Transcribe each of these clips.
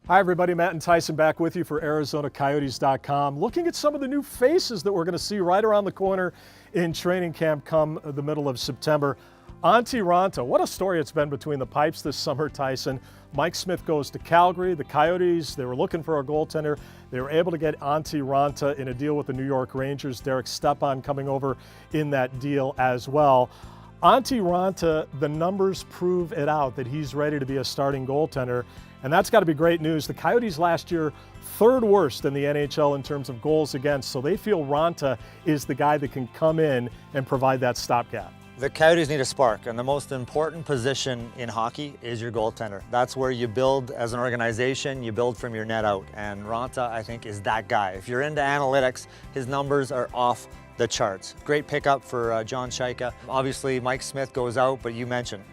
Hi everybody, Matt and Tyson back with you for ArizonaCoyotes.com. Looking at some of the new faces that we're going to see right around the corner in training camp come the middle of September. Antti Raanta, what a story it's been between the pipes this summer, Tyson. Mike Smith goes to Calgary. The Coyotes, they were looking for a goaltender. They were able to get Antti Raanta in a deal with the New York Rangers. Derek Stepan coming over in that deal as well. Antti Raanta, the numbers prove it out that he's ready to be a starting goaltender, and that's got to be great news. The Coyotes last year, third worst in the NHL in terms of goals against, so they feel Raanta is the guy that can come in and provide that stopgap. The Coyotes need a spark, and the most important position in hockey is your goaltender. That's where you build as an organization, you build from your net out, and Raanta, I think, is that guy. If you're into analytics, his numbers are off the charts. Great pickup for John Shaika. Obviously, Mike Smith goes out, but you mentioned,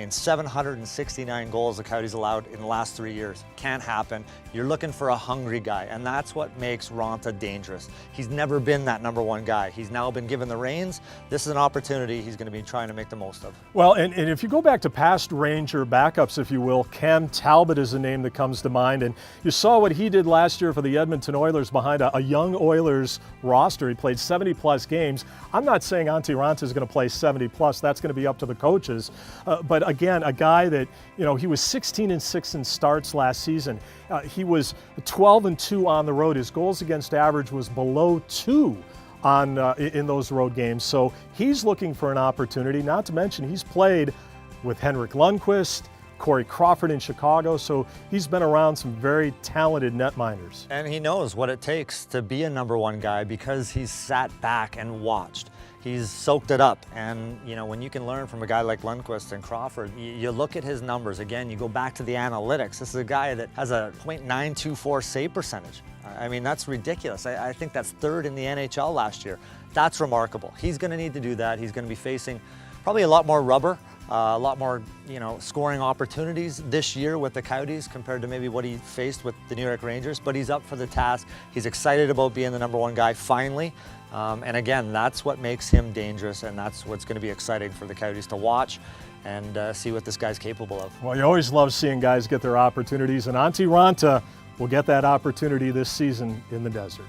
769 goals the Coyotes allowed in the last 3 years. Can't happen. You're looking for a hungry guy, and that's what makes Raanta dangerous. He's never been that number one guy. He's now been given the reins. This is an opportunity he's going to be trying to make the most of. Well, and if you go back to past Ranger backups, if you will, Cam Talbot is a name that comes to mind, and you saw what he did last year for the Edmonton Oilers behind a young Oilers roster. He played 70-plus games. I'm not saying Antti Raanta is going to play 70-plus. That's going to be up to the coaches. But again, a guy that, he was 16-6 in starts last season. He was 12-2 on the road. His goals against average was below 2 in those road games. So he's looking for an opportunity, not to mention he's played with Henrik Lundqvist, Corey Crawford in Chicago, so he's been around some very talented netminders. And he knows what it takes to be a number one guy because he's sat back and watched. He's soaked it up, and when you can learn from a guy like Lundqvist and Crawford, you look at his numbers. Again, you go back to the analytics. This is a guy that has a .924 save percentage. That's ridiculous. I think that's third in the NHL last year. That's remarkable. He's going to need to do that. He's going to be facing probably a lot more rubber, a lot more, scoring opportunities this year with the Coyotes compared to maybe what he faced with the New York Rangers, but he's up for the task. He's excited about being the number one guy finally. And again, that's what makes him dangerous, and that's what's going to be exciting for the Coyotes to watch and see what this guy's capable of. Well, you always love seeing guys get their opportunities, and Antti Raanta will get that opportunity this season in the desert.